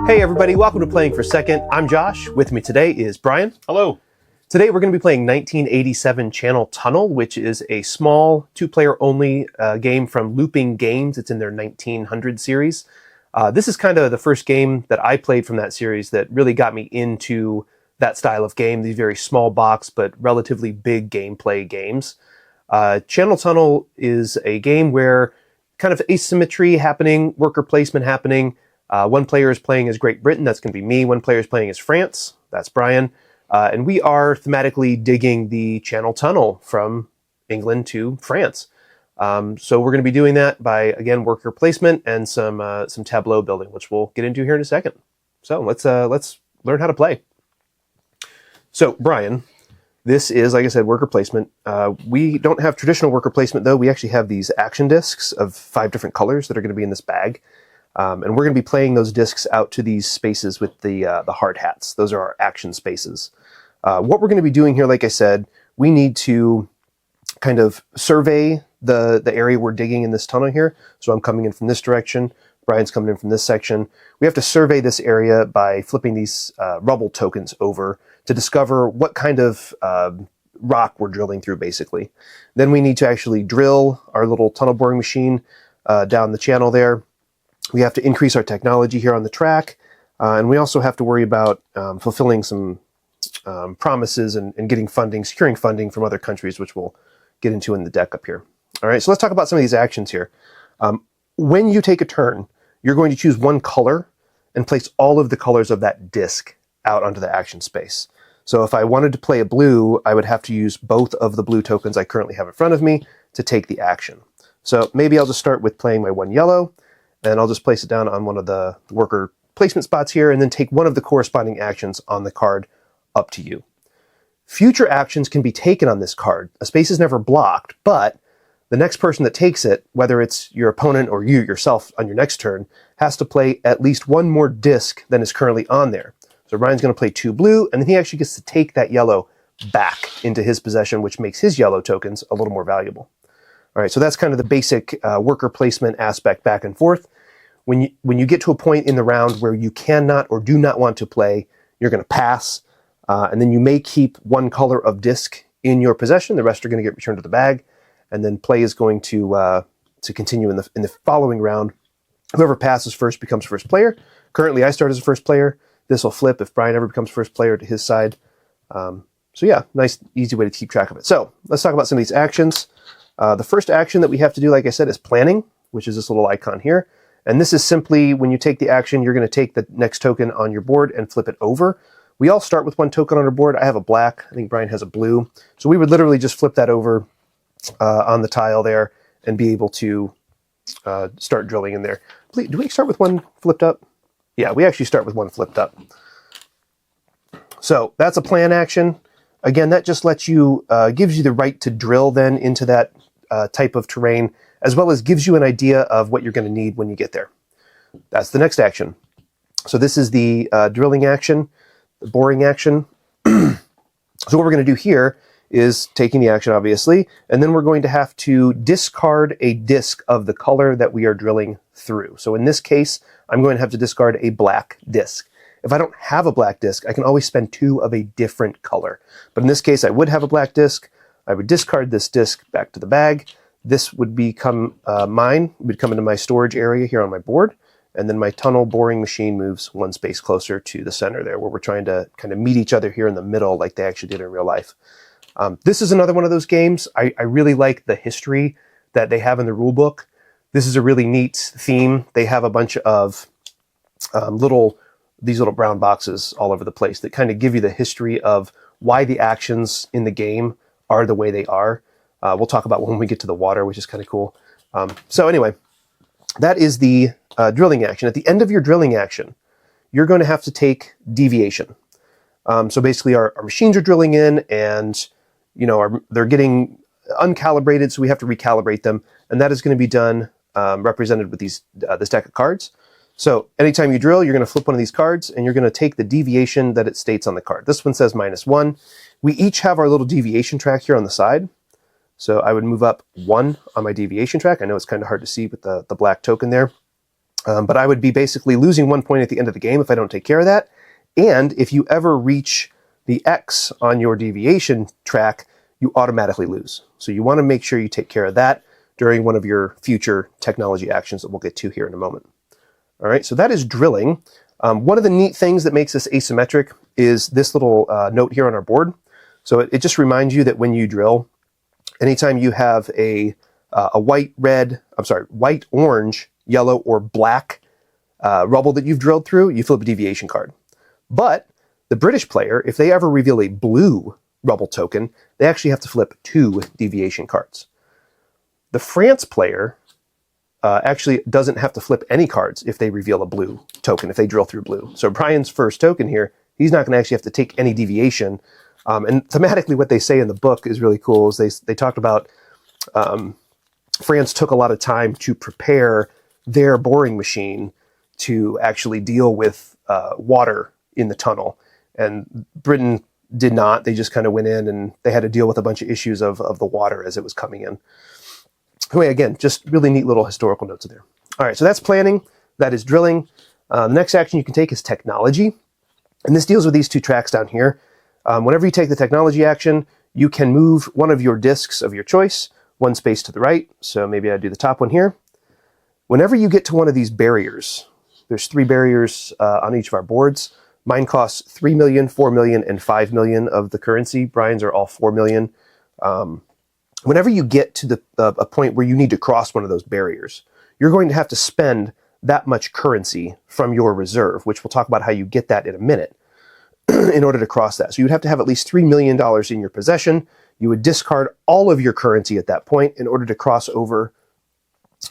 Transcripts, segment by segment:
Hey everybody, welcome to Playing for Second. I'm Josh. With me today is Brian. Hello. Today we're going to be playing 1987 Channel Tunnel, which is a small two-player only game from Looping Games. It's in their 1900 series. This is kind of the first game that I played from that series that really got me into that style of game, these very small box but relatively big gameplay games. Channel Tunnel is a game where kind of asymmetry happening, worker placement happening. One player is playing as Great Britain, that's going to be me. One player is playing as France, that's Brian. And we are thematically digging the Channel Tunnel from England to France. So we're going to be doing that by, again, worker placement and some tableau building, which we'll get into here in a second. So let's learn how to play. So Brian, this is, like I said, worker placement. We don't have traditional worker placement, though. We actually have these action discs of 5 different colors that are going to be in this bag. And we're going to be playing those discs out to these spaces with the hard hats. Those are our action spaces. What we're going to be doing here, like I said, we need to kind of survey the area we're digging in this tunnel here. So I'm coming in from this direction. Brian's coming in from this section. We have to survey this area by flipping these rubble tokens over to discover what kind of rock we're drilling through, basically. Then we need to actually drill our little tunnel boring machine down the channel there. We have to increase our technology here on the track. And we also have to worry about fulfilling some promises and getting funding, securing funding from other countries, which we'll get into in the deck up here. All right, so let's talk about some of these actions here. When you take a turn, you're going to choose one color and place all of the colors of that disc out onto the action space. So if I wanted to play a blue, I would have to use both of the blue tokens I currently have in front of me to take the action. So maybe I'll just start with playing my one yellow, and I'll just place it down on one of the worker placement spots here, and then take one of the corresponding actions on the card. Up to you. Future actions can be taken on this card. A space is never blocked, but the next person that takes it, whether it's your opponent or you yourself on your next turn, has to play at least one more disc than is currently on there. So Ryan's going to play 2 blue, and then he actually gets to take that yellow back into his possession, which makes his yellow tokens a little more valuable. All right, so that's kind of the basic worker placement aspect back and forth. When you get to a point in the round where you cannot or do not want to play, you're going to pass. And then you may keep one color of disc in your possession. The rest are going to get returned to the bag. And then play is going to continue in the following round. Whoever passes first becomes first player. Currently, I start as a first player. This will flip if Brian ever becomes first player to his side. So yeah, nice, easy way to keep track of it. So let's talk about some of these actions. The first action that we have to do, like I said, is planning, which is this little icon here. And this is simply when you take the action, you're going to take the next token on your board and flip it over. We all start with one token on our board. I have a black. I think Brian has a blue. So we would literally just flip that over on the tile there and be able to start drilling in there. Do we start with one flipped up? Yeah, we actually start with one flipped up. So that's a plan action. Again, that just lets you, gives you the right to drill then into that type of terrain, as well as gives you an idea of what you're going to need when you get there. That's the next action. So this is the drilling action. The boring action. So what we're going to do here is taking the action, obviously, and then we're going to have to discard a disc of the color that we are drilling through. So in this case, I'm going to have to discard a black disc. If I don't have a black disc, I can always spend 2 of a different color. But in this case, I would have a black disc. I would discard this disc back to the bag. This would become mine. It would come into my storage area here on my board. And then my tunnel boring machine moves one space closer to the center there, where we're trying to kind of meet each other here in the middle like they actually did in real life. This is another one of those games. I really like the history that they have in the rule book. This is a really neat theme. They have a bunch of these little brown boxes all over the place that kind of give you the history of why the actions in the game are the way they are. We'll talk about when we get to the water, which is kind of cool. So anyway, that is the drilling action. At the end of your drilling action, you're going to have to take deviation. So basically our machines are drilling in and they're getting uncalibrated, so we have to recalibrate them. And that is going to be done represented with this deck of cards. So anytime you drill, you're going to flip one of these cards and you're going to take the deviation that it states on the card. This one says -1. We each have our little deviation track here on the side. So I would move up 1 on my deviation track. I know it's kind of hard to see with the black token there. But I would be basically losing 1 point at the end of the game if I don't take care of that. And if you ever reach the X on your deviation track, you automatically lose. So you want to make sure you take care of that during one of your future technology actions that we'll get to here in a moment. All right, so that is drilling. One of the neat things that makes this asymmetric is this little note here on our board. So it just reminds you that when you drill, anytime you have a white, orange, yellow, or black rubble that you've drilled through, you flip a deviation card. But the British player, if they ever reveal a blue rubble token, they actually have to flip 2 deviation cards. The France player actually doesn't have to flip any cards if they reveal a blue token, if they drill through blue. So Brian's first token here, he's not going to actually have to take any deviation. And thematically, what they say in the book is really cool. Is they talked about France took a lot of time to prepare their boring machine to actually deal with water in the tunnel. And Britain did not. They just kind of went in and they had to deal with a bunch of issues of the water as it was coming in. Anyway, again, just really neat little historical notes there. All right, so that's planning. That is drilling. The next action you can take is technology. And this deals with these 2 tracks down here. Whenever you take the technology action, you can move one of your discs of your choice 1 space to the right. So maybe I do the top one here. Whenever you get to one of these barriers, there's 3 barriers on each of our boards. Mine costs 3 million, 4 million, and 5 million of the currency. Brian's are all 4 million. Whenever you get to a point where you need to cross one of those barriers, you're going to have to spend that much currency from your reserve, which we'll talk about how you get that in a minute, in order to cross that. So you'd have to have at least $3 million in your possession. You would discard all of your currency at that point in order to cross over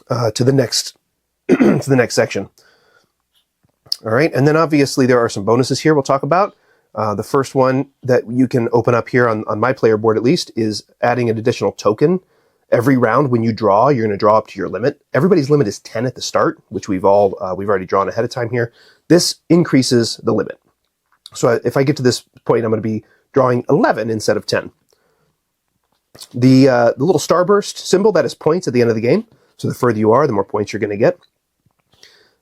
to the next to the next section. All right, and then obviously there are some bonuses here we'll talk about. The first one that you can open up here on my player board at least is adding an additional token. Every round when you draw, you're going to draw up to your limit. Everybody's limit is 10 at the start, which we've already drawn ahead of time here. This increases the limit. So if I get to this point, I'm going to be drawing 11 instead of 10. The little starburst symbol, that is points at the end of the game. So the further you are, the more points you're going to get.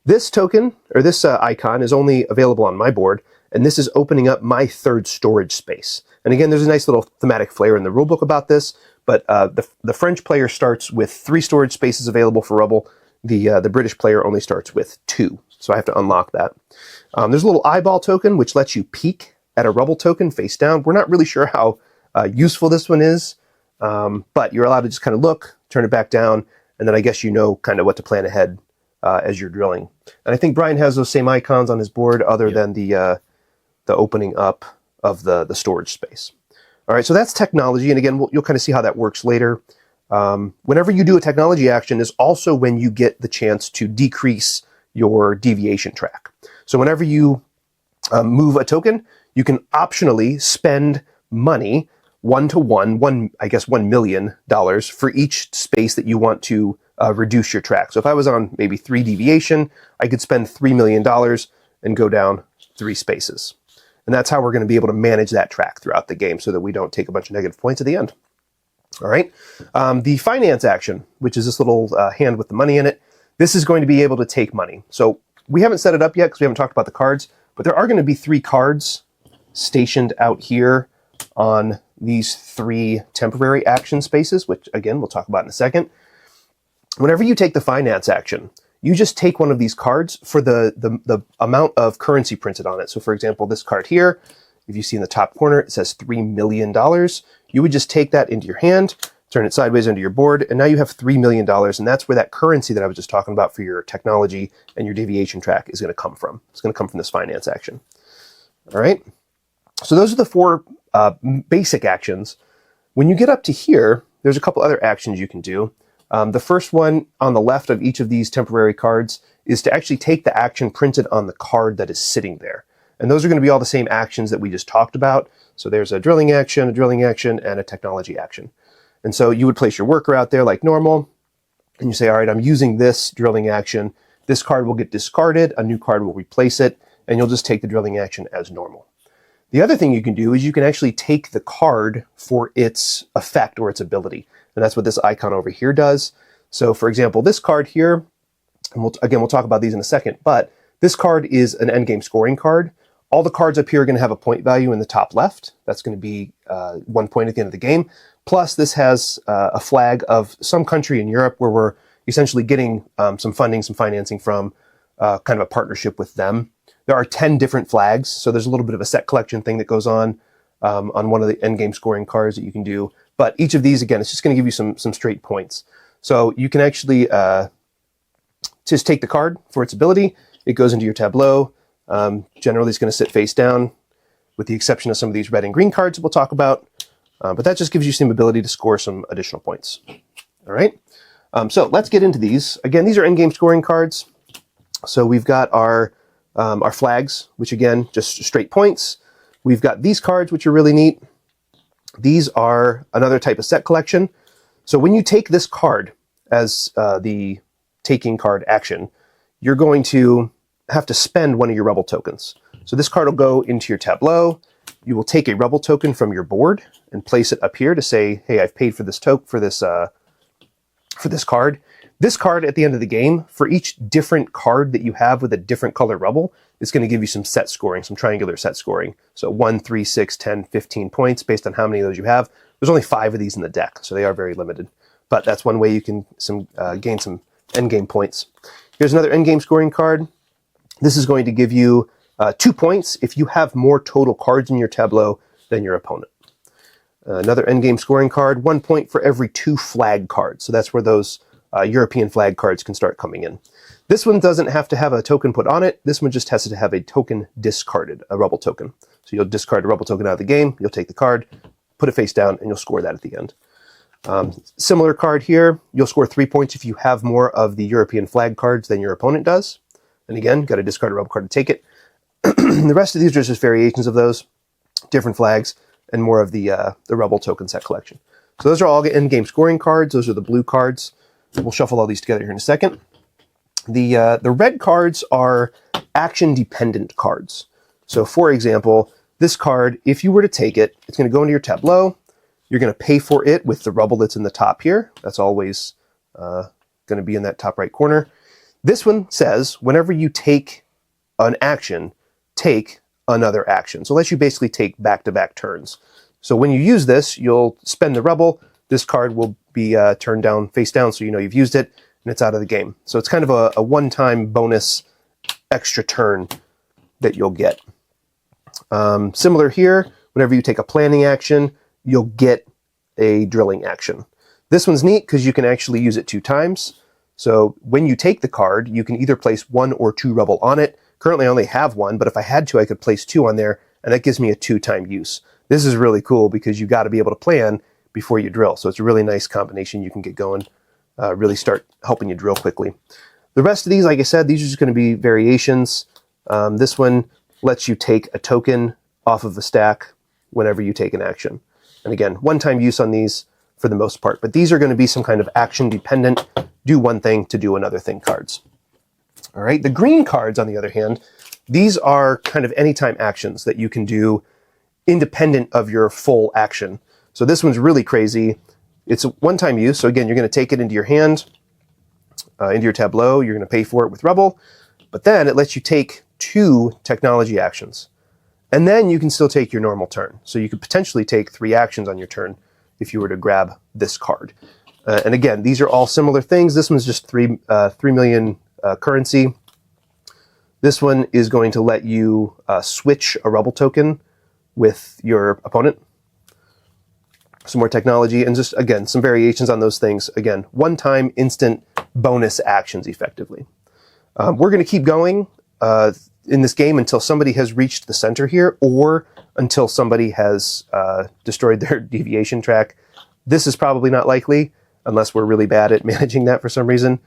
This token, or this icon, is only available on my board, and this is opening up my 3rd storage space. And again, there's a nice little thematic flair in the rulebook about this, but the French player starts with 3 storage spaces available for rubble. The British player only starts with 2, so I have to unlock that. There's a little eyeball token, which lets you peek at a rubble token face down. We're not really sure how useful this one is, but you're allowed to just kind of look, turn it back down, and then I guess you know kind of what to plan ahead as you're drilling. And I think Brian has those same icons on his board other than the opening up of the storage space. All right, so that's technology. And again, you'll kind of see how that works later. Whenever you do a technology action is also when you get the chance to decrease your deviation track. So whenever you move a token, you can optionally spend money 1-to-1, $1 million for each space that you want to reduce your track. So if I was on maybe 3 deviation, I could spend $3 million and go down 3 spaces. And that's how we're going to be able to manage that track throughout the game so that we don't take a bunch of negative points at the end. All right. The finance action, which is this little hand with the money in it, this is going to be able to take money. So we haven't set it up yet because we haven't talked about the cards, but there are going to be 3 cards stationed out here on these 3 temporary action spaces, which again, we'll talk about in a second. Whenever you take the finance action, you just take one of these cards for the amount of currency printed on it. So for example, this card here, if you see in the top corner, it says $3 million. You would just take that into your hand, turn it sideways onto your board, and now you have $3 million. And that's where that currency that I was just talking about for your technology and your deviation track is going to come from. It's going to come from this finance action. All right. So those are the 4 basic actions. When you get up to here, there's a couple other actions you can do. The first one on the left of each of these temporary cards is to actually take the action printed on the card that is sitting there. And those are going to be all the same actions that we just talked about. So there's a drilling action, and a technology action. And so you would place your worker out there like normal, and you say, all right, I'm using this drilling action. This card will get discarded, a new card will replace it, and you'll just take the drilling action as normal. The other thing you can do is you can actually take the card for its effect or its ability. And that's what this icon over here does. So for example, this card here, And we'll talk about these in a second, but this card is an endgame scoring card. All the cards up here are going to have a point value in the top left. That's going to be 1 point at the end of the game. Plus, this has a flag of some country in Europe where we're essentially getting some funding, some financing from kind of a partnership with them. There are 10 different flags, so there's a little bit of a set collection thing that goes on one of the endgame scoring cards that you can do. But each of these, again, it's just going to give you some straight points. So you can actually just take the card for its ability. It goes into your tableau. Generally, it's going to sit face down, with the exception of some of these red and green cards that we'll talk about. But that just gives you some ability to score some additional points. All right. So let's get into these. Again, these are endgame scoring cards. So we've got our flags, which again, just straight points. We've got these cards, which are really neat. These are another type of set collection. So when you take this card as the taking card action, you're going to have to spend one of your rubble tokens. So this card will go into your tableau. You will take a rubble token from your board and place it up here to say, hey, I've paid for this token for this card. This card at the end of the game, for each different card that you have with a different color rubble, is going to give you some set scoring, some triangular set scoring. So 1, 3, 6, 10, 15 points based on how many of those you have. There's only 5 of these in the deck, so they are very limited. But that's one way you can gain some endgame points. Here's another endgame scoring card. This is going to give you 2 points if you have more total cards in your tableau than your opponent. Another endgame scoring card, 1 point for every 2 flag cards. So that's where those European flag cards can start coming in. This one doesn't have to have a token put on it. This one just has to have a token discarded, a rubble token. So you'll discard a rubble token out of the game, you'll take the card, put it face down, and you'll score that at the end. Similar card here, you'll score 3 points if you have more of the European flag cards than your opponent does. And again, got to discard a rubble card to take it. The rest of these are just variations of those, different flags, and more of the rubble token set collection. So those are all endgame scoring cards. Those are the blue cards. We'll shuffle all these together here in a second. The red cards are action-dependent cards. So for example, this card, if you were to take it, it's going to go into your tableau. You're going to pay for it with the rubble that's in the top here. That's always going to be in that top right corner. This one says, whenever you take an action, take another action. So it lets you basically take back-to-back turns. So when you use this, you'll spend the rubble. This card will be turned down, face down, so you know you've used it, and it's out of the game. So it's kind of a one-time bonus extra turn that you'll get. Similar here, whenever you take a planning action, you'll get a drilling action. This one's neat because you can actually use it 2 times. So when you take the card, you can either place 1 or 2 rubble on it. Currently I only have 1, but if I had to, I could place 2 on there, and that gives me a 2-time use. This is really cool because you got to be able to plan before you drill. So it's a really nice combination you can get going, really start helping you drill quickly. The rest of these, like I said, these are just going to be variations. This one lets you take a token off of the stack whenever you take an action. And again, one-time use on these for the most part, but these are going to be some kind of action-dependent, do one thing to do another thing cards. All right, the green cards, on the other hand, these are kind of anytime actions that you can do independent of your full action. So this one's really crazy. It's a one-time use. So again, you're going to take it into your hand, into your tableau. You're going to pay for it with rubble. But then it lets you take 2 technology actions. And then you can still take your normal turn. So you could potentially take 3 actions on your turn if you were to grab this card. And again, these are all similar things. This one's just 3 million currency. This one is going to let you switch a rubble token with your opponent. Some more technology, and just, again, some variations on those things. Again, one-time instant bonus actions, effectively. We're going to keep going in this game until somebody has reached the center here, or until somebody has destroyed their deviation track. This is probably not likely, unless we're really bad at managing that for some reason.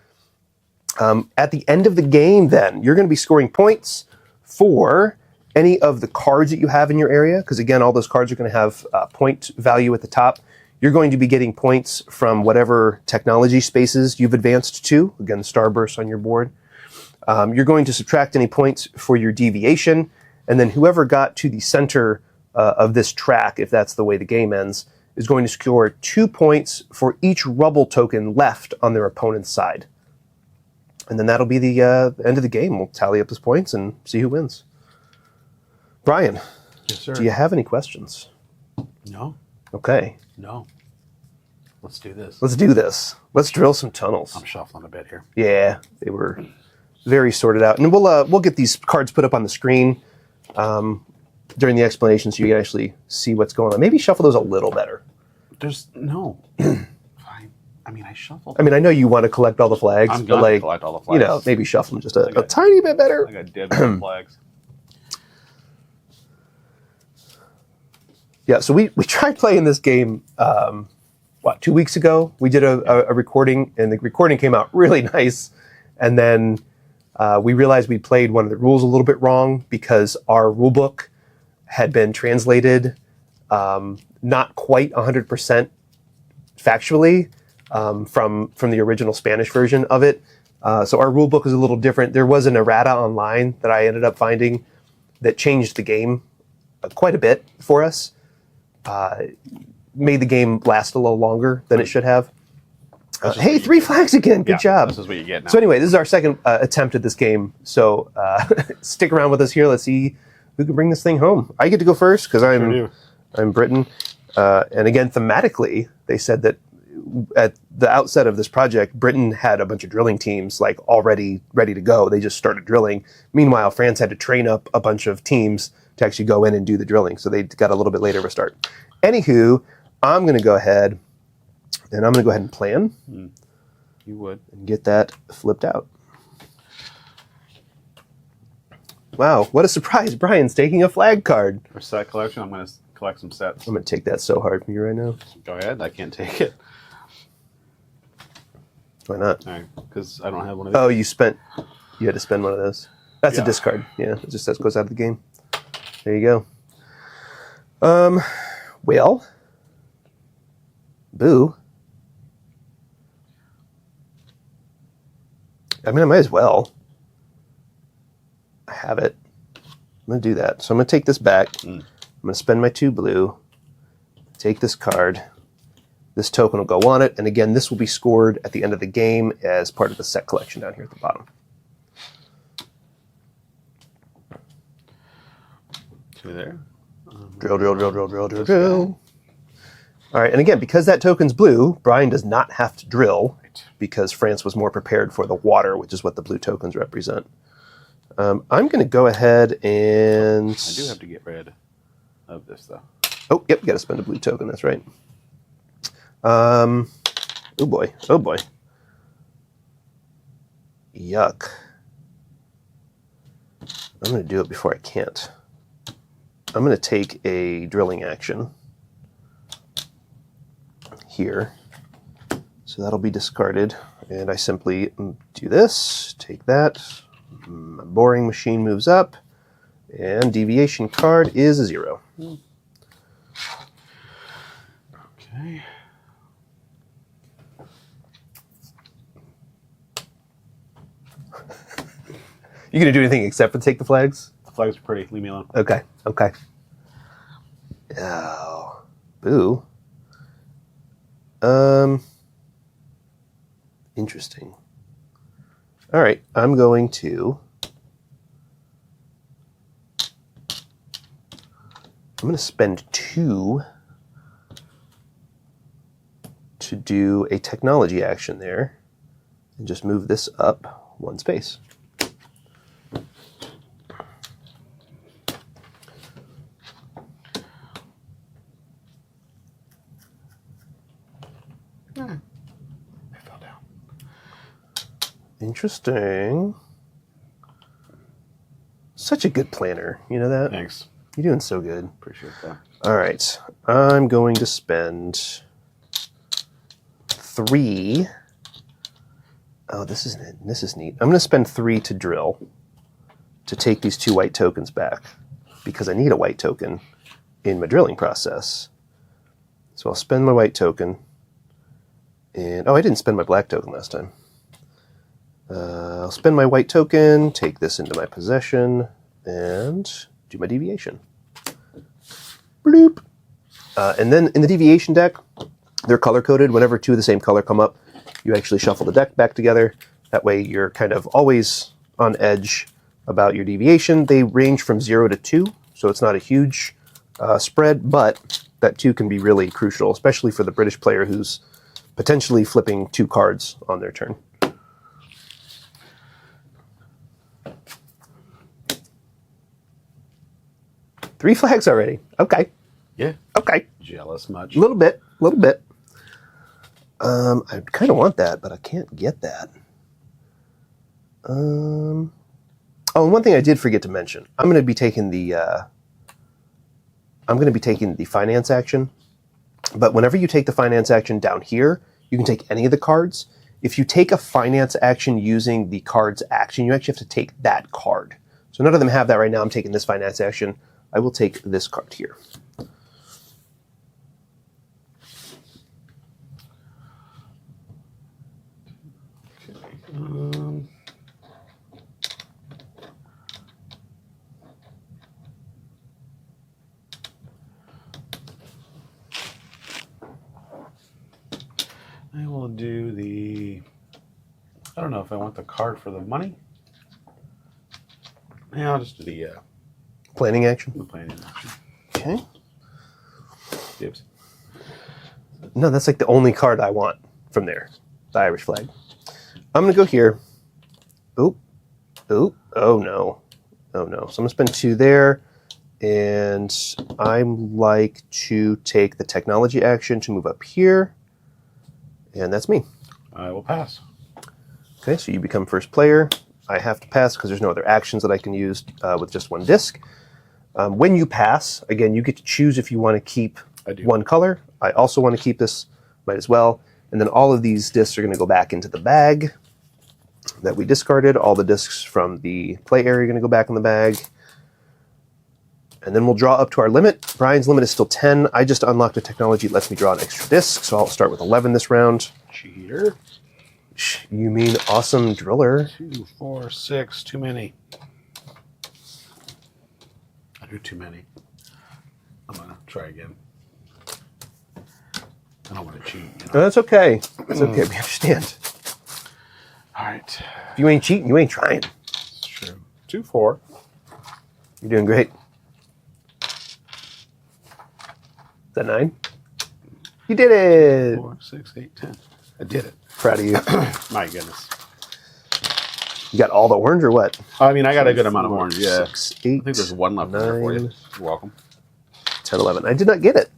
At the end of the game, then, you're going to be scoring points for any of the cards that you have in your area, because again, all those cards are going to have point value at the top. You're going to be getting points from whatever technology spaces you've advanced to. Again, starburst on your board. You're going to subtract any points for your deviation, and then whoever got to the center of this track, if that's the way the game ends, is going to score 2 points for each rubble token left on their opponent's side. And then that'll be the end of the game. We'll tally up his points and see who wins. Brian, yes, sir. Do you have any questions? No. Okay. No. Let's do this. Let's do this. Let's drill some tunnels. I'm shuffling a bit here. Yeah, they were very sorted out. And we'll get these cards put up on the screen during the explanation so you can actually see what's going on. Maybe shuffle those a little better. There's no. Fine. I mean, I shuffled. I mean, I know you want to collect all the flags, I'm but going to collect all the flags. You know, maybe shuffle them just a tiny bit better. I got dibs on flags. Yeah, so we tried playing this game, 2 weeks ago? We did a recording, and the recording came out really nice. And then we realized we played one of the rules a little bit wrong because our rule book had been translated not quite 100% factually from the original Spanish version of it. So our rule book is a little different. There was an errata online that I ended up finding that changed the game quite a bit for us. Made the game last a little longer than it should have. Hey, 3 flags again. Good job. This is what you get now. So anyway, this is our second attempt at this game. So stick around with us here. Let's see who can bring this thing home. I get to go first because I'm Britain. And again, thematically, they said that at the outset of this project, Britain had a bunch of drilling teams like already ready to go. They just started drilling. Meanwhile, France had to train up a bunch of teams to actually go in and do the drilling. So they got a little bit later of a start. Anywho, I'm going to go ahead and plan. You would. And get that flipped out. Wow, what a surprise. Brian's taking a flag card. For set collection, I'm going to collect some sets. I'm going to take that so hard from you right now. Go ahead. I can't take it. Why not? All right, because I don't have one of these. Oh, you had to spend one of those. That's a discard. Yeah, it just goes out of the game. There you go. Well, boo. I mean, I might as well. I have it. I'm going to do that. So I'm going to take this back. I'm going to spend my 2 blue. Take this card. This token will go on it. And again, this will be scored at the end of the game as part of the set collection down here at the bottom. There. Drill, drill, drill, drill, drill, drill, drill. All right, and again, because that token's blue, Brian does not have to drill because France was more prepared for the water, which is what the blue tokens represent. I'm going to go ahead and... I do have to get rid of this, though. Oh, yep, you got to spend a blue token, that's right. Oh, boy. Oh, boy. Yuck. I'm going to do it before I can't. I'm going to take a drilling action here. So that'll be discarded. And I simply do this, take that. My boring machine moves up. And deviation card is a 0. Okay. You going to do anything except for take the flags? The flags are pretty. Leave me alone. Okay. Okay. Oh, boo. Interesting. All right, I'm going to spend 2 to do a technology action there and just move this up 1 space. It fell down. Interesting. Such a good planner. You know that? Thanks. You're doing so good. Appreciate that. All right. I'm going to spend 3. Oh, this is neat. I'm going to spend 3 to drill to take these 2 white tokens back because I need a white token in my drilling process. So I'll spend my white token. And oh, I didn't spend my black token last time. I'll spend my white token, take this into my possession, and do my deviation. Bloop. And then in the deviation deck, they're color-coded. Whenever 2 of the same color come up, you actually shuffle the deck back together. That way you're kind of always on edge about your deviation. They range from 0 to 2, so it's not a huge spread, but that 2 can be really crucial, especially for the British player who's potentially flipping 2 cards on their turn. Three flags already. Okay. Yeah. Okay. Jealous much? A little bit. A little bit. I kind of want that, but I can't get that. Oh, and one thing I did forget to mention. I'm going to be taking the finance action. But whenever you take the finance action down here, you can take any of the cards. If you take a finance action using the card's action, you actually have to take that card. So none of them have that right now. I'm taking this finance action. I will take this card here. I will do the... I don't know if I want the card for the money. Yeah, I'll just do the Planning action? the planning action. Okay. Gibbs. No, that's like the only card I want from there. The Irish flag. I'm going to go here. Oop. Oop. Oh, no. Oh, no. So I'm going to spend 2 there. And I'd like to take the technology action to move up here. And that's me. I will pass. Okay, so you become first player. I have to pass because there's no other actions that I can use with just 1 disc. When you pass, again, you get to choose if you want to keep 1 color. I also want to keep this, might as well. And then all of these discs are going to go back into the bag that we discarded. All the discs from the play area are going to go back in the bag. And then we'll draw up to our limit. Brian's limit is still 10. I just unlocked a technology that lets me draw an extra disc, so I'll start with 11 this round. Cheater. You mean awesome driller. 2, 4, 6. Too many. I drew too many. I'm going to try again. I don't want to cheat. You know? No, that's okay. That's okay. We understand. All right. If you ain't cheating, you ain't trying. It's true. 2, 4. You're doing great. Is that 9? You did it! 4, 6, 8, 10. I did it. Proud of you. My goodness. You got all the orange or what? I mean, I got a good amount of orange, yeah. 6, 8, I think there's 1 left in there for you. 9, You're welcome. 10, 11. I did not get it.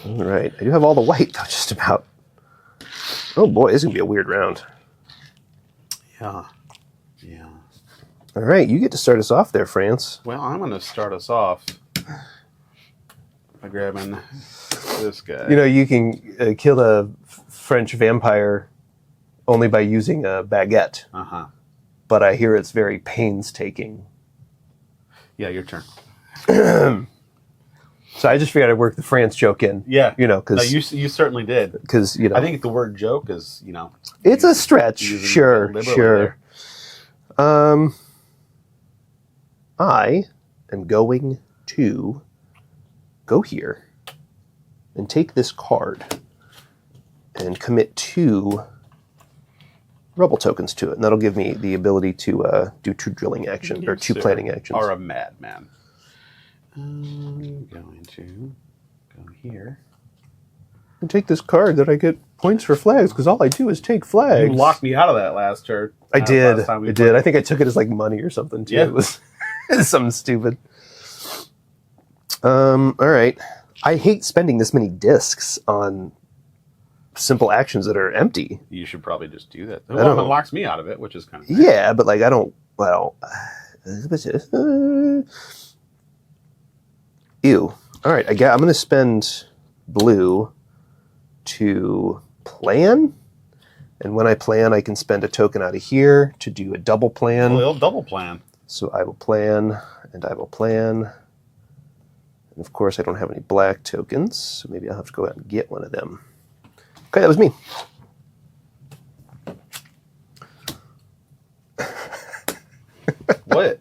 All right. I do have all the white, though, just about. Oh, boy. This is going to be a weird round. Yeah. Yeah. All right. You get to start us off there, France. Well, I'm going to start us off by grabbing this guy. You know, you can kill a French vampire only by using a baguette. Uh-huh. But I hear it's very painstaking. Yeah, your turn. So I just figured I'd work the France joke in. Yeah. You know, No, because you certainly did. you know, I think the word joke is, you know. it's a stretch. using Sure, liberally sure. there. I am going to go here and take this card and commit 2 rubble tokens to it, and that'll give me the ability to do 2 drilling actions or 2 planning actions. Are a madman. I'm going to go here. And take this card that I get points for flags because all I do is take flags. You locked me out of that last turn. I did. Last time we I played. did. I think I took it as like money or something too. Yeah. It was something stupid. All right. I hate spending this many discs on simple actions that are empty. You should probably just do that. don't Well, it know. locks me out of it, which is kind of nice. Yeah, but like I don't. Well. Ew. All right. I'm going to spend blue to plan. And when I plan, I can spend a token out of here to do a double plan. Well, they'll double plan. So I will plan, and I will plan. And of course, I don't have any black tokens, so maybe I'll have to go out and get one of them. Okay, that was me. What?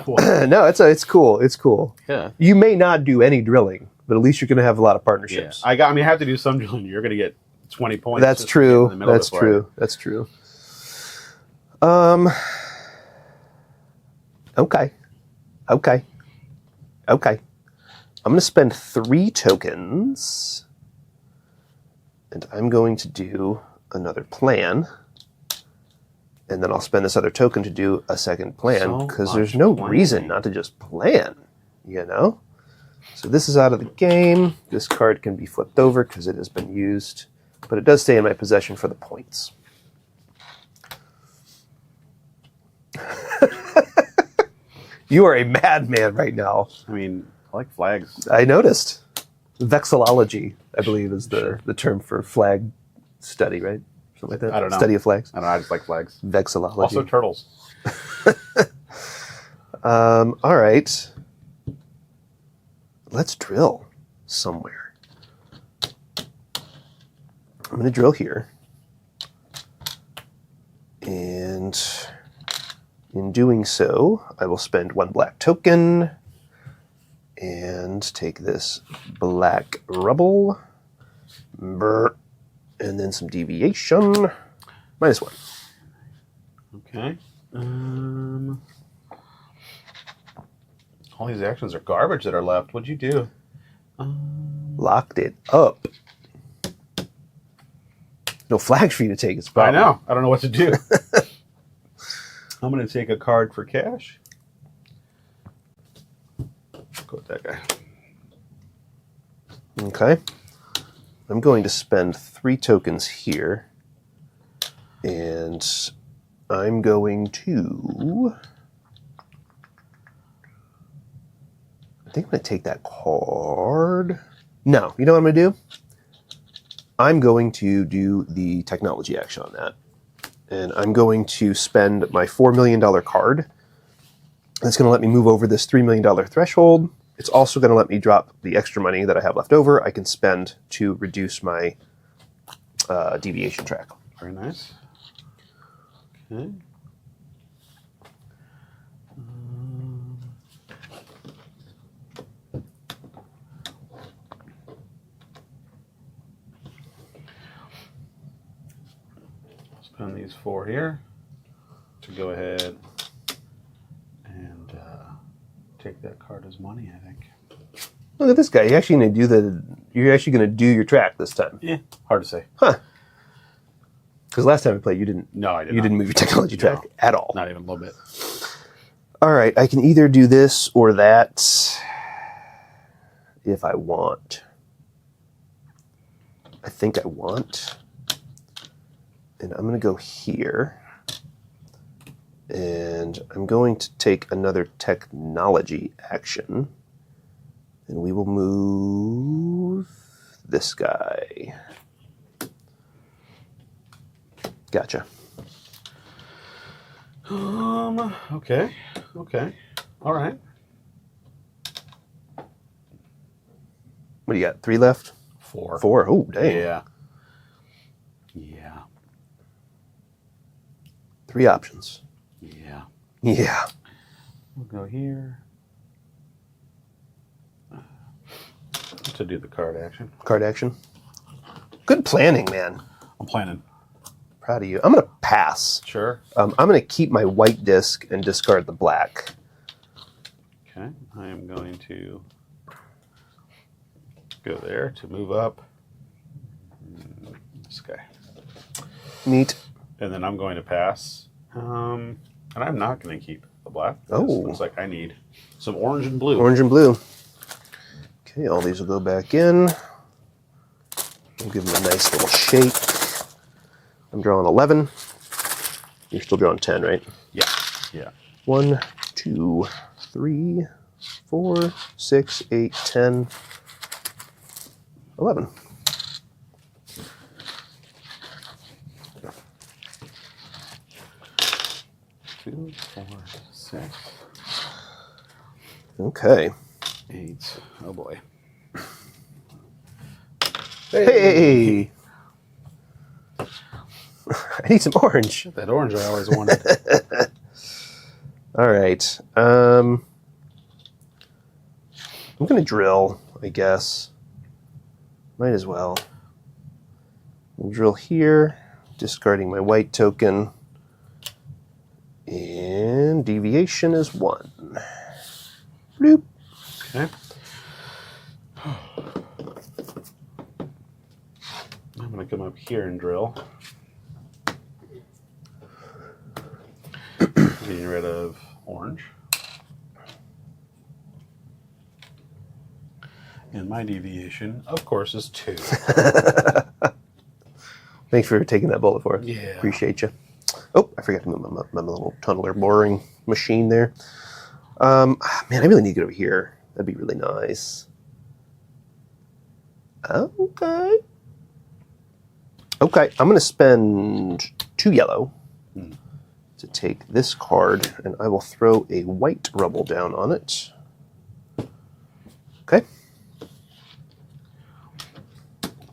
What? No, it's cool. It's cool. Yeah. You may not do any drilling, but at least you're going to have a lot of Yeah. partnerships. I mean, I have to do some drilling. You're going to get 20 points. That's just to get true. in the middle of That's the flag. true. That's true. Okay. Okay. Okay. I'm going to spend 3 tokens, and I'm going to do another plan, and then I'll spend this other token to do a second plan, because there's no reason not to just plan, you know? So this is out of the game. This card can be flipped over because it has been used, but it does stay in my possession for the points. You are a madman right now. I mean, I like flags. I noticed. Vexillology, I believe, is the term for flag study, right? Something like that? I don't know. Study of flags. I don't know. I just like flags. Vexillology. Also turtles. All right. Let's drill somewhere. I'm going to drill here. And in doing so, I will spend 1 black token and take this black rubble. Brr, and then some deviation. -1. Okay. All these actions are garbage that are left. What'd you do? Locked it up. No flags for you to take. It's I know. I don't know what to do. I'm going to take a card for cash. Go with that guy. Okay. I'm going to spend 3 tokens here. And I'm going to... I think I'm going to take that card. No, you know what I'm going to do? I'm going to do the technology action on that. And I'm going to spend my $4 million card. That's going to let me move over this $3 million threshold. It's also going to let me drop the extra money that I have left over. I can spend to reduce my deviation track. Very nice. Okay. Spend these 4 here to go ahead and take that card as money, I think. Look at this guy. You're actually going to do your track this time. Yeah, hard to say. Huh. Because last time we played, you didn't. No, I did You not. didn't move your technology track at all. Not even a little bit. All right, I can either do this or that if I want. I think I want. And I'm going to go here. And I'm going to take another technology action. And we will move this guy. Gotcha. Okay. Okay. All right. What do you got? 3 left? 4. 4. Oh, dang. Yeah. Yeah. 3 options. Yeah. Yeah. We'll go here to do the card action. Card action. Good planning, man. I'm planning. Proud of you. I'm going to pass. Sure. I'm going to keep my white disc and discard the black. Okay. I am going to go there to move up. This guy. Neat. And then I'm going to pass. And I'm not going to keep the black. Oh. Looks like I need some orange and blue. Orange and blue. Okay, all these will go back in. We'll give them a nice little shake. I'm drawing 11. You're still drawing 10, right? Yeah. Yeah. 1, 2, 3, 4, 6, 8, 10, 11. Two, 4, 6, Okay. 8. Oh boy. Hey! I need some orange. That orange I always wanted. All right. I'm going to drill, I guess. Might as well. We'll drill here, discarding my white token. And deviation is 1. Bloop. Okay. I'm going to come up here and drill. Getting rid of orange. And my deviation, of course, is 2. Thanks for taking that bullet for us. Yeah. Appreciate you. Oh, I forgot to move my little tunneler boring machine there. Man, I really need to get over here. That'd be really nice. Okay. Okay, I'm going to spend 2 yellow to take this card, and I will throw a white rubble down on it. Okay.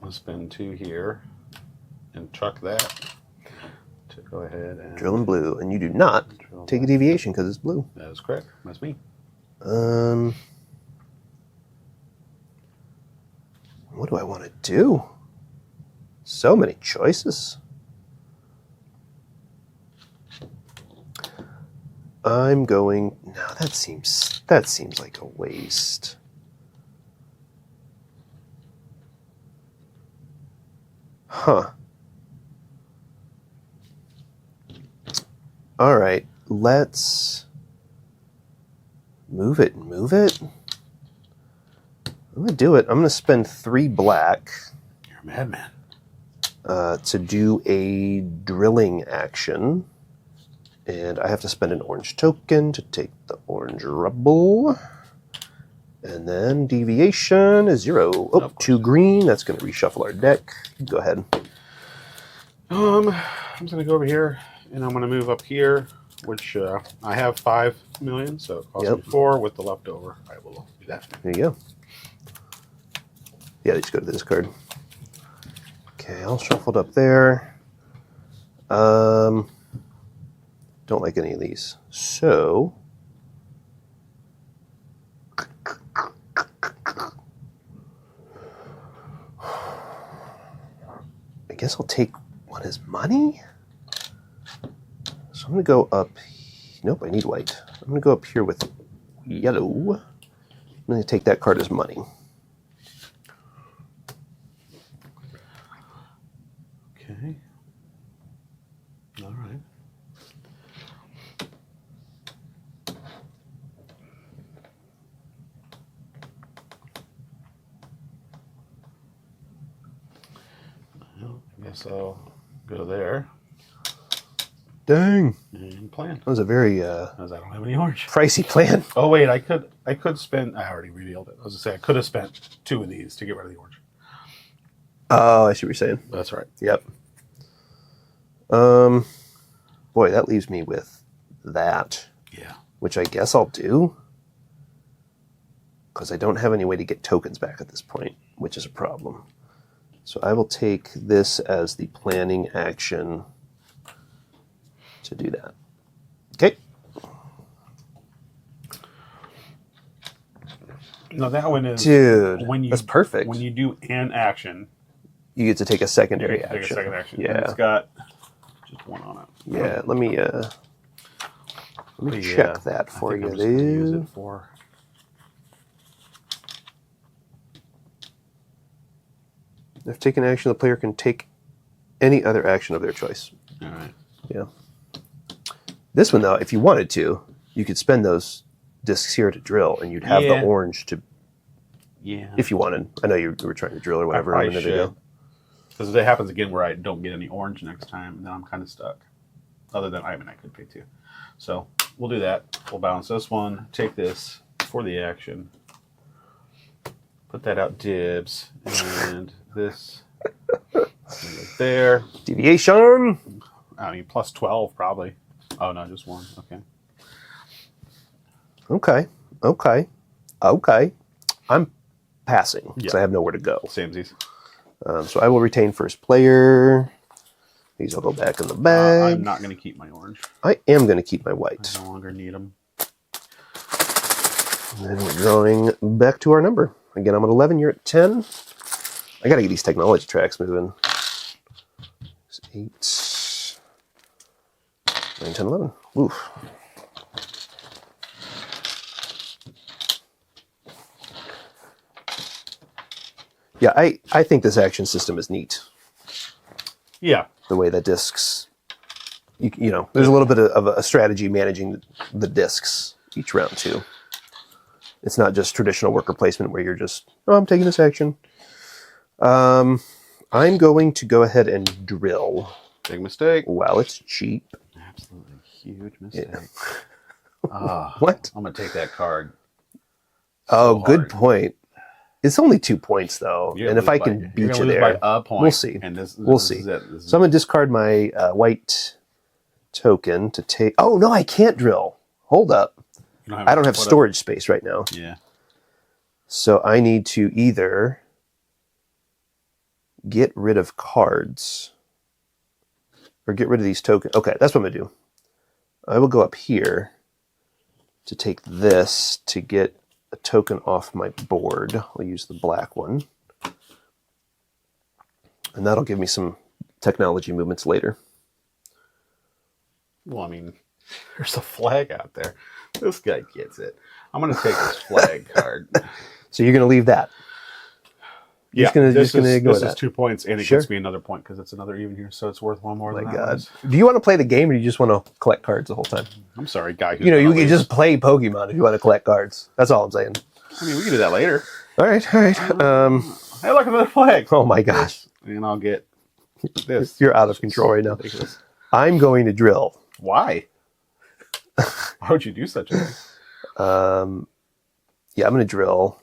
I'll spend 2 here and chuck that to go ahead and drill in blue, and you do not take a deviation because it's blue. That is correct. That's me. What do I want to do? So many choices. I'm going. No, that seems like a waste. Huh. All right, let's move it. Move it. I'm gonna do it. I'm gonna spend 3 black. You're a madman. To do a drilling action. And I have to spend an orange token to take the orange rubble. And then deviation is 0. Oh, 2 green. That's going to reshuffle our deck. Go ahead. I'm just going to go over here, and I'm going to move up here, which I have 5 million, so it costs me 4 with the leftover. I will do that. There you go. Yeah, let's go to this card. Okay, all shuffled up there. Don't like any of these. So I guess I'll take what is money. So I'm going to go up. Nope, I need white. I'm going to go up here with yellow. I'm going to take that card as money. Okay. All right. Well, I guess I'll go there. Dang. And plan. That was a very Because I don't have any orange. pricey plan. Oh wait, I could spend. I already revealed it. I was gonna say I could have spent 2 of these to get rid of the orange. Oh, I see what you're saying. That's right. Yep. Boy, that leaves me with that. Yeah. Which I guess I'll do. Because I don't have any way to get tokens back at this point, which is a problem. So I will take this as the planning action to do that. Okay. No, that one is... Dude, when you, that's perfect. When you do an action... You get to take a secondary action. Take a second action. Yeah. And it's got just 1 on it. Yeah, let me check that for you, dude. Use it for... If taken action, the player can take any other action of their choice. All right. Yeah. This one, though, if you wanted to, you could spend those discs here to drill, and you'd have the orange to... Yeah. If you wanted. I know you were trying to drill or whatever a minute ago. Because if it happens again where I don't get any orange next time, then I'm kind of stuck. Other than, I mean, I could pay 2. So we'll do that. We'll balance this one, take this for the action, put that out dibs, and this right there. Deviation! I mean, plus 12 probably. Oh, no, just 1. Okay. Okay. I'm passing because I have nowhere to go. Samesies. So I will retain first player. These will go back in the bag. I'm not going to keep my orange. I am going to keep my white. I no longer need them. And then we're going back to our number. Again, I'm at 11. You're at 10. I got to get these technology tracks moving. 8, 9, 10, 11. Oof. Yeah, I think this action system is neat. Yeah. The way that discs, you know, there's a little bit of a strategy managing the discs each round too. It's not just traditional worker placement where you're just, oh, I'm taking this action. I'm going to go ahead and drill. Big mistake. While it's cheap. Absolutely huge mistake. Yeah. What? I'm going to take that card. Oh, good point. It's only 2 points, though. And if I can beat you there, by a point, we'll see. And We'll see. So I'm going to discard my white token to take... Oh, no, I can't drill. Hold up. I don't have storage space right now. Yeah. So I need to either get rid of cards or get rid of these tokens. Okay, that's what I'm going to do. I will go up here to take this to get a token off my board. I'll use the black one. And that'll give me some technology movements later. Well, I mean, there's a flag out there. This guy gets it. I'm going to take this flag card. So you're going to leave that? Yeah, this is 2 points, and it gets me another point because it's another even here, so it's worth one more. My God. Do you want to play the game, or do you just want to collect cards the whole time? I'm sorry, guy. You know, you can just play Pokemon if you want to collect cards. That's all I'm saying. I mean, we can do that later. All right. Hey, look, another flag. Oh, my gosh. And I'll get this. You're out of control right now. I'm going to drill. Why? Why would you do such a thing? Yeah, I'm going to drill.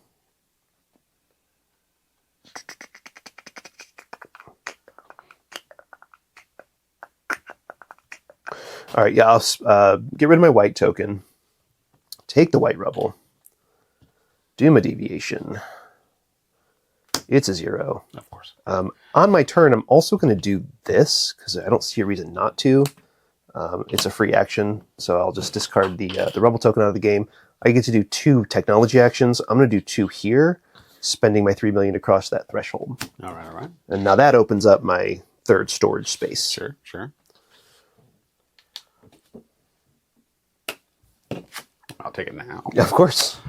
All right, yeah, I'll get rid of my white token, take the white rubble, do my deviation. It's a 0. Of course. On my turn, I'm also going to do this because I don't see a reason not to. It's a free action, so I'll just discard the rubble token out of the game. I get to do 2 technology actions. I'm going to do 2 here, spending my 3 million to cross that threshold. All right. And now that opens up my 3rd storage space. Sure. I'll take it now. Yeah, of course.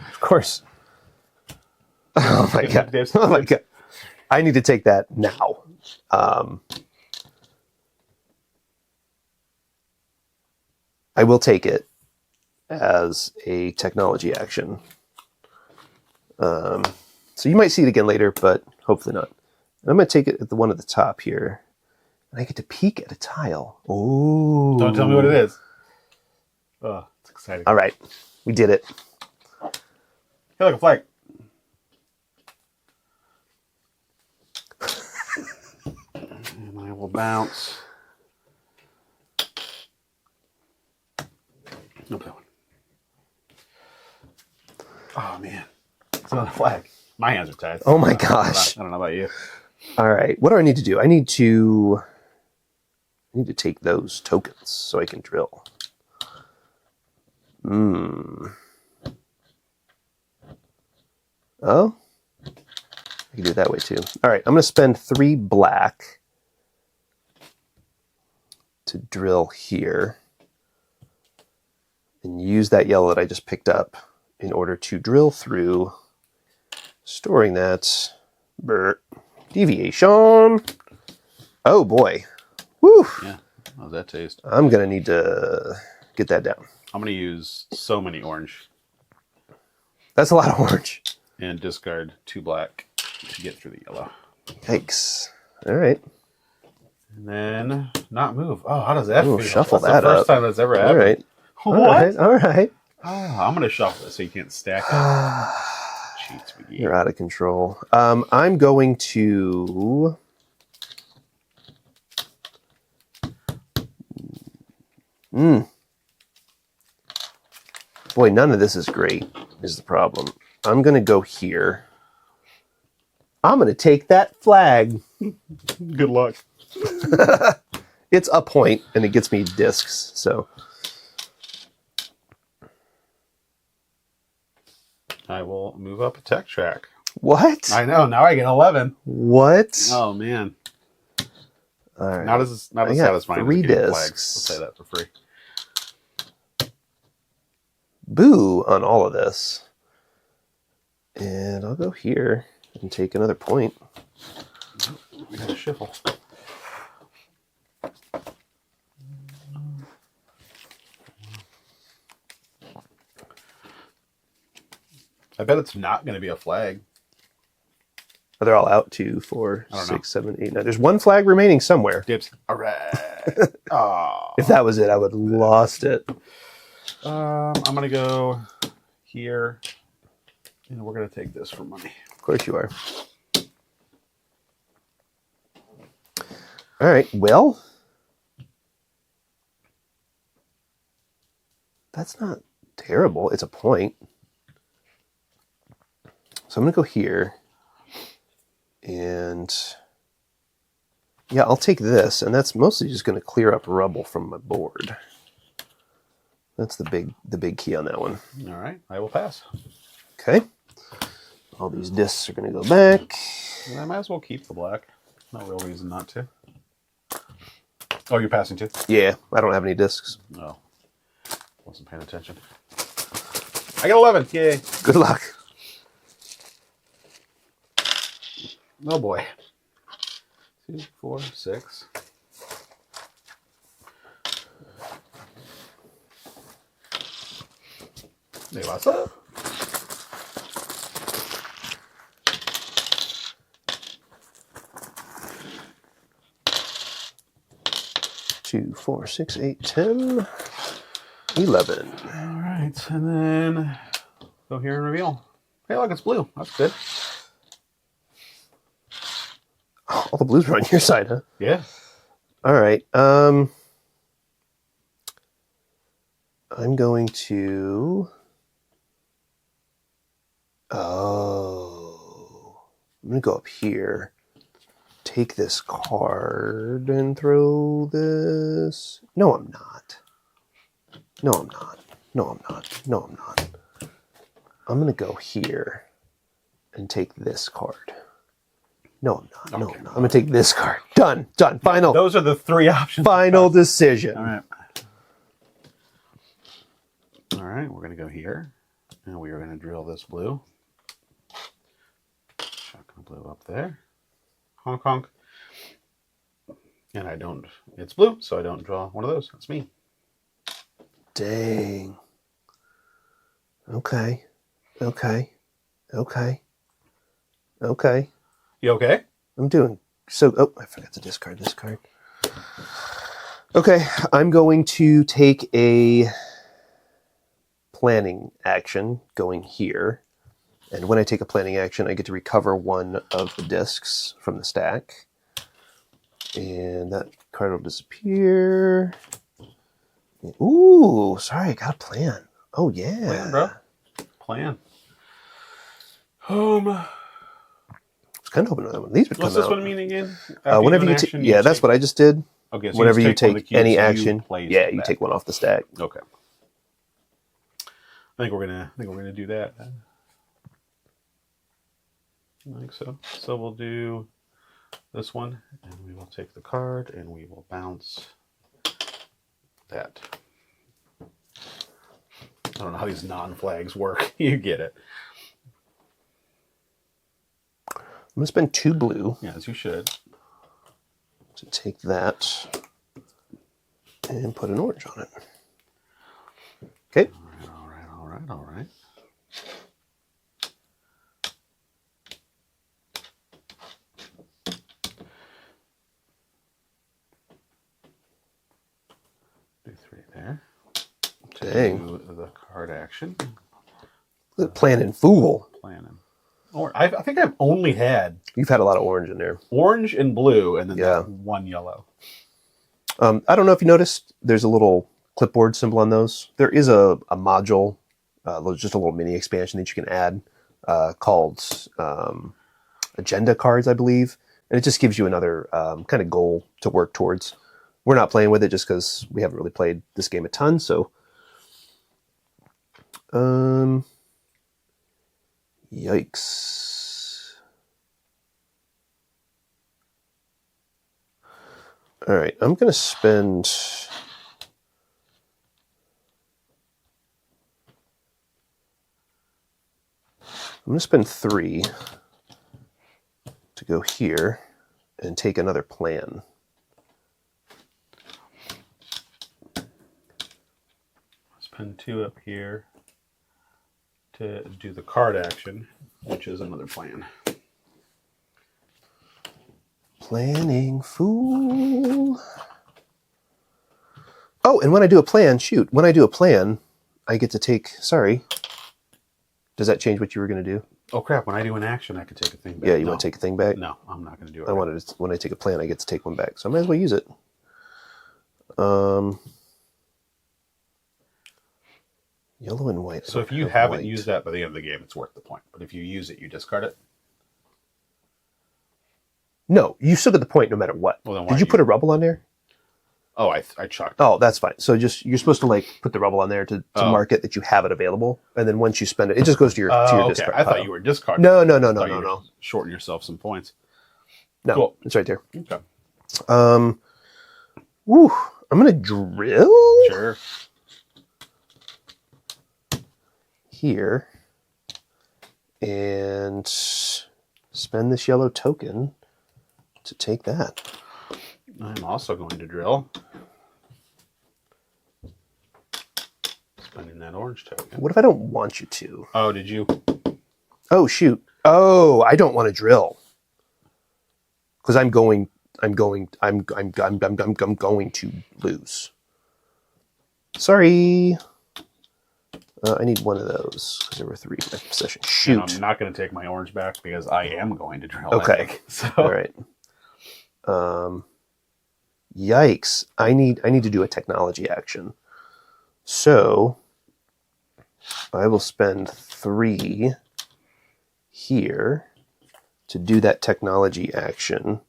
Oh my God. Oh my God. I need to take that now. I will take it as a technology action. So you might see it again later, but hopefully not. And I'm going to take it at the one at the top here. And I get to peek at a tile. Oh! Don't tell me what it is. Oh, it's exciting. All right. We did it. Hey, look, a flag. And I will bounce. No play one. Oh, man. It's another flag. My hands are tied. Oh, my gosh. I don't know about you. All right. What do I need to do? I need to take those tokens so I can drill. Oh? I can do it that way too. All right. I'm going to spend 3 black to drill here and use that yellow that I just picked up in order to drill through, storing that deviation. Oh boy. Woo! Yeah. How's that taste? I'm going to need to get that down. I'm going to use so many orange. That's a lot of orange. And discard 2 black to get through the yellow. Yikes. All right. And then not move. Oh, how does that feel? Shuffle that's that the first up. time that's ever happened. All right. What? All right. Oh, I'm going to shuffle it so you can't stack it. Cheats, McGee. You're out of control. I'm going to... Boy, none of this is great, is the problem. I'm going to go here. I'm going to take that flag. Good luck. It's a point, and it gets me discs, so... I will move up a tech track. What? I know. Now I get 11. What? Oh, man. All right. Not as I got satisfying 3 as getting discs. flags. I'll say that for free. Boo on all of this. And I'll go here and take another point. We got a shuffle. I bet it's not going to be a flag. They're all out. 2, 4, I don't know. 6, 7, 8, 9. There's one flag remaining somewhere. Dips. All right. Oh. If that was it, I would have lost it. I'm going to go here. And we're going to take this for money. Of course you are. All right. Well, that's not terrible. It's a point. So I'm going to go here. And yeah, I'll take this. And that's mostly just going to clear up rubble from my board. That's the big key on that one. All right. I will pass. Okay. All these discs are going to go back. And I might as well keep the black. No real reason not to. Oh, you're passing too? Yeah, I don't have any discs. No. Wasn't paying attention. I got 11. Yay. Good luck. Oh boy. 2, 4, 6. Hey, what's up? Two, 4, 6, 8, 10, 11. All right, and then go here and reveal. Hey, look, it's blue. That's good. Oh, all the blues are on your side, huh? Yeah. All right. I'm going to. Oh, I'm going to go up here. Take this card and throw this. No, I'm not. No, I'm not. No, I'm not. No, I'm not. I'm going to go here and take this card. No, I'm not. No, Okay. I'm not. I'm going to take this card. Done. Done. Final. Those are the 3 options. Final decision. All right. All right, we're going to go here, and we are going to drill this blue. Chucking blue up there. Honk, honk. And I don't, it's blue, so I don't draw one of those. That's me. Dang. Okay. Okay. Okay. Okay. You okay? I'm doing so. Oh, I forgot to discard this card. Okay, I'm going to take a planning action going here. And when I take a planning action, I get to recover one of the discs from the stack. And that card will disappear. Ooh, sorry, I got a plan. Oh, yeah. Plan, bro. Plan. I was kind of hoping another one of these would come out. What's this one mean again? Whenever you take, yeah, that's what I just did. Okay, so whenever you take one of take the cubes any you action, place yeah, you back. take one off the stack. Okay. I think we're gonna do that. I think so. So we'll do this one, and we will take the card, and we will bounce that. I don't know how these non-flags work. You get it. I'm gonna spend 2 blue Yeah, as you should. to take that and put an orange on it. Okay. All right. Do 3 there. Dang. Do the card action. Planning fool. Planning. Or I think I've only had You've had a lot of orange in there. orange and blue, and then Yeah. that one yellow. I don't know if you noticed, there's a little clipboard symbol on those. There is a module, just a little mini expansion that you can add called agenda cards, I believe. And it just gives you another kind of goal to work towards. We're not playing with it just because we haven't really played this game a ton. So, yikes. All right, I'm going to spend... I'm going to spend 3 to go here and take another plan. Spend 2 up here to do the card action, which is another plan. Planning fool. Oh, and when I do a plan, shoot, when I do a plan, I get to take, sorry. Does that change what you were going to do? Oh crap, when I do an action, I can take a thing back. Yeah, you want to take a thing back? No, I'm not going to do it. I wanted to, when I take a plan, I get to take one back. So I might as well use it. Yellow and white. So if you haven't used that by the end of the game, it's worth the point. But if you use it, you discard it? No, you still get the point no matter what. Well, then did you put a rubble on there? Oh, I chucked. Oh, that's fine. So just you're supposed to like put the rubble on there to mark it that you have it available, and then once you spend it, it just goes to your discard. I thought you were discarding. No. Shorten yourself some points. No, cool. It's right there. Okay. Woo, I'm gonna drill. Sure. Here, and spend this yellow token to take that. I'm also going to drill. Spending that orange token. What if I don't want you to? Oh, did you? Oh, shoot. Oh, I don't want to drill. Because I'm going to lose. Sorry. I need one of those because there were 3 in my possession. Shoot. And I'm not going to take my orange back because I am going to drill. Okay. So. All right. Yikes. I need to do a technology action. So I will spend 3 here to do that technology action.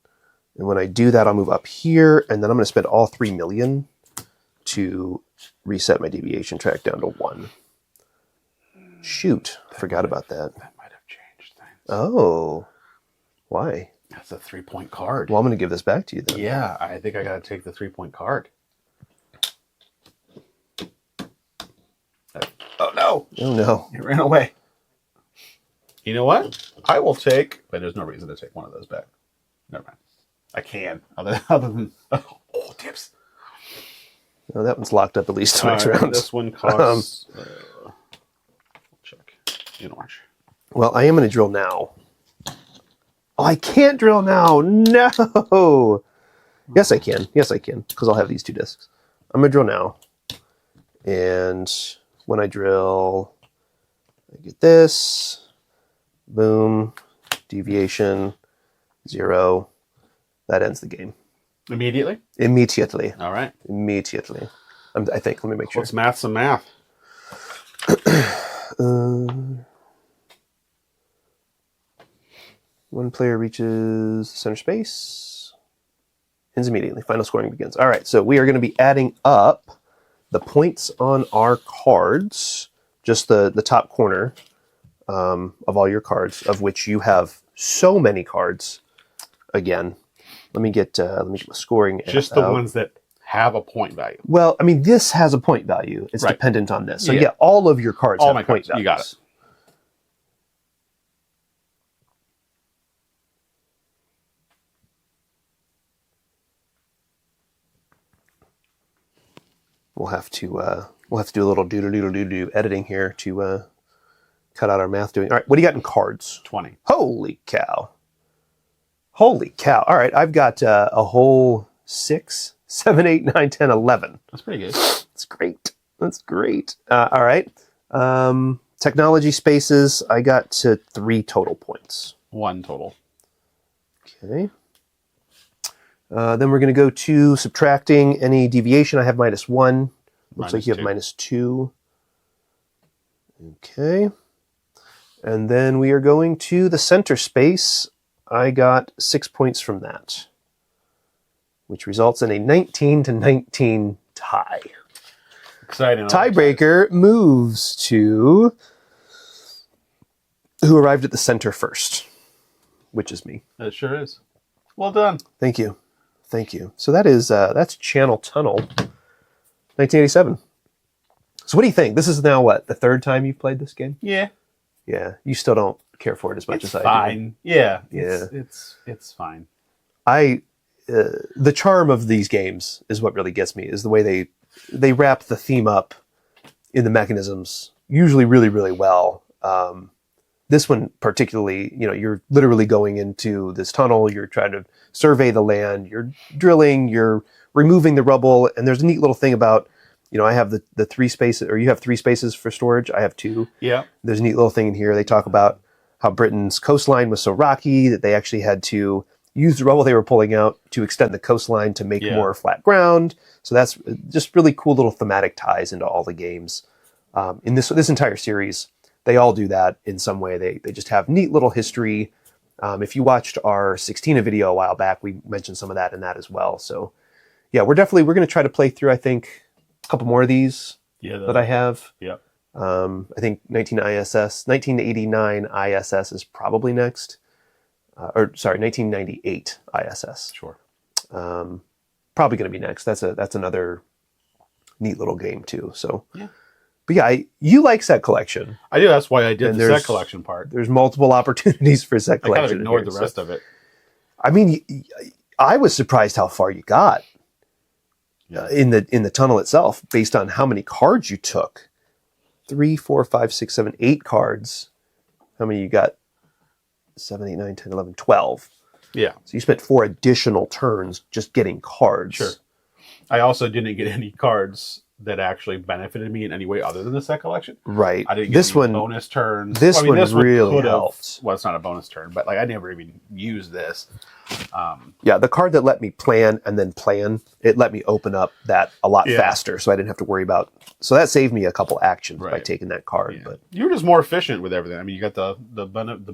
And when I do that, I'll move up here, and then I'm going to spend all 3 million to reset my deviation track down to 1. Shoot, forgot about that. That might have changed things. Oh, why? That's a 3-point card. Well, I'm going to give this back to you then. Yeah, I think I got to take the 3-point card. Oh no! Oh no! It ran away. You know what? I will take, but there's no reason to take one of those back. Never mind. I can, other than tips. No, that one's locked up at least 2 next rounds. This one costs. Check. In orange. Well, I am going to drill now. Oh, I can't drill now. No. Yes, I can. Yes, I can, because I'll have these 2 discs. I'm going to drill now. And when I drill, I get this. Boom. Deviation. 0. That ends the game. Immediately? Immediately. All right. Immediately. I think. Let me make sure. Let's math some math. One player reaches center space. Ends immediately. Final scoring begins. All right, so we are going to be adding up the points on our cards, just the top corner of all your cards, of which you have so many cards. Again, let me get the scoring. Just the ones that have a point value. Well, I mean, this has a point value. It's dependent on this. So yeah, all of your cards all have point values. You got it. We'll have to do a little do editing here to cut out our math doing. All right, what do you got in cards? 20. Holy cow! Holy cow! All right, I've got a whole 6, 7, 8, 9, 10, 11. That's pretty good. That's great. That's great. All right. Technology spaces. I got to 3 total points. 1 total. Okay. Then we're going to go to subtracting any deviation. I have -1. Looks like you have -2. Okay. And then we are going to the center space. I got 6 points from that, which results in a 19-19 tie. Exciting. Tiebreaker moves to who arrived at the center first, which is me. It sure is. Well done. Thank you. Thank you. So that's Channel Tunnel, 1987. So what do you think? This is now what, the third time you've played this game? Yeah. Yeah. You still don't care for it as much as I do. Fine. Yeah. Yeah. It's fine. The charm of these games is what really gets me, is the way they wrap the theme up in the mechanisms usually really, really well. This one particularly, you're literally going into this tunnel, you're trying to survey the land, you're drilling, you're removing the rubble, and there's a neat little thing about, I have the 3 spaces, or you have 3 spaces for storage, I have 2. Yeah. There's a neat little thing in here. They talk about how Britain's coastline was so rocky that they actually had to use the rubble they were pulling out to extend the coastline to make more flat ground. So that's just really cool little thematic ties into all the games. In this entire series, they all do that in some way. They just have neat little history. If you watched our 16 video a while back, we mentioned some of that in that as well. So yeah, we're going to try to play through, I think, a couple more of these that I have. Yeah. I think 1989 ISS is probably next. 1998 ISS. Sure. Probably going to be next. That's another neat little game too. So yeah. But yeah, you like set collection. I do. That's why I did the set collection part. There's multiple opportunities for set collection. I kind of ignored the rest of it. I mean, I was surprised how far you got in the tunnel itself, based on how many cards you took. 3, 4, 5, 6, 7, 8 cards. How many you got? 7, 8, 9, 10, 11, 12. Yeah. So you spent 4 additional turns just getting cards. Sure. I also didn't get any cards that actually benefited me in any way other than the set collection. Right. I didn't get any bonus turns. This one really helped. Well, it's not a bonus turn, but I never even used this. The card that let me plan and then plan, it let me open up that a lot faster, so I didn't have to worry about. So that saved me a couple actions by taking that card. Yeah. But you were just more efficient with everything. I mean, you got the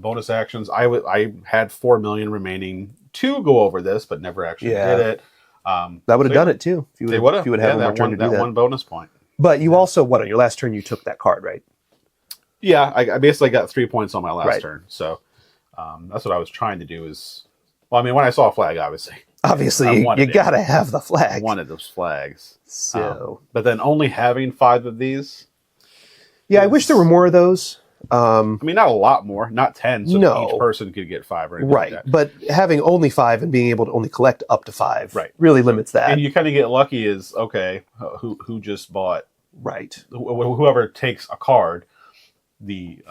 bonus actions. I had 4 million remaining to go over this, but never actually did it. That would have done it too. If you would have one more turn to do that. One bonus point. But you also, on your last turn, you took that card, right? Yeah, I basically got 3 points on my last turn. So that's what I was trying to do. Well, I mean, when I saw a flag, obviously you got to have the flag. I wanted those flags. So, but then only having 5 of these. Yeah, I wish there were more of those. I mean, not a lot more, not 10, so that each person could get 5 or anything like that. But having only 5 and being able to only collect up to 5 really limits that. And you kind of get lucky is, okay, who just bought... Right. Whoever takes a card, the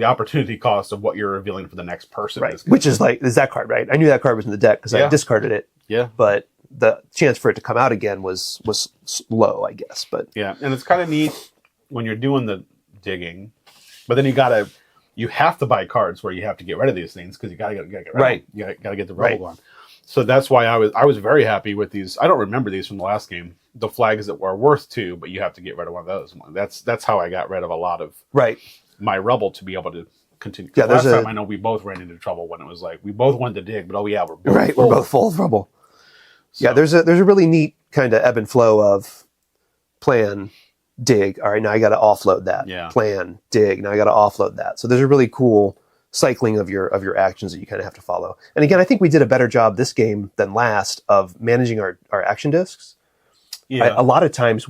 opportunity cost of what you're revealing for the next person is... Which is that card, right? I knew that card was in the deck because I discarded it. Yeah. But the chance for it to come out again was low, I guess. But yeah, and it's kind of neat when you're doing the digging... But then you have to buy cards where you have to get rid of these things because you gotta get rid of them. You gotta get the rubble going. So that's why I was very happy with these. I don't remember these from the last game. The flags that were worth 2, but you have to get rid of one of those. That's how I got rid of a lot of my rubble to be able to continue. Yeah, last time I know we both ran into trouble when it was we both wanted to dig, but we're both we're both full of rubble. So. Yeah, there's a really neat kind of ebb and flow of plan. Dig. All right, now I got to offload that. Yeah. Plan. Dig. Now I got to offload that. So there's a really cool cycling of your actions that you kind of have to follow. And again, I think we did a better job this game than last of managing our action discs. Yeah. A lot of times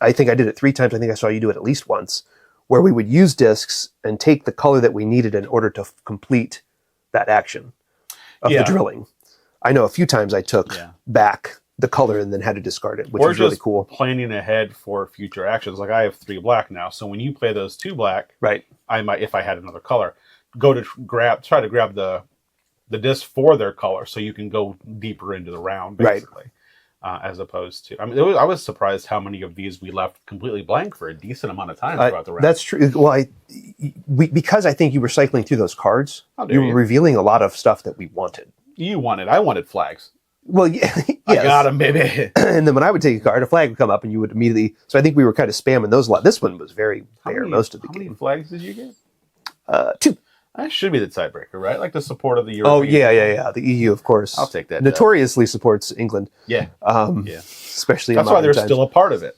I think I did it 3 times. I think I saw you do it at least once, where we would use discs and take the color that we needed in order to complete that action of the drilling. I know a few times I took back the color and then had to discard it, which was really cool. Planning ahead for future actions. I have 3 black now, so when you play those 2 black, I might, if I had another color, go to try to grab the disc for their color, so you can go deeper into the round, basically, as opposed to. I mean, I was surprised how many of these we left completely blank for a decent amount of time throughout the round. That's true. Well, because I think you were cycling through those cards, you were revealing a lot of stuff that we wanted. I wanted flags. Well, yes. I got him, baby. And then when I would take a card, a flag would come up, and you would immediately. So I think we were kind of spamming those a lot. This one was very bare most of the game. How many flags did you get? 2. That should be the tiebreaker, right? Like the support of the Oh European. yeah. The EU, of course. I'll take that. Notoriously supports England. Yeah. Especially. That's why they're still a part of it.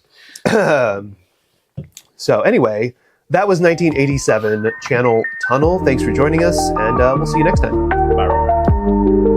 So anyway, that was 1987 Channel Tunnel. Thanks for joining us, and we'll see you next time. Bye.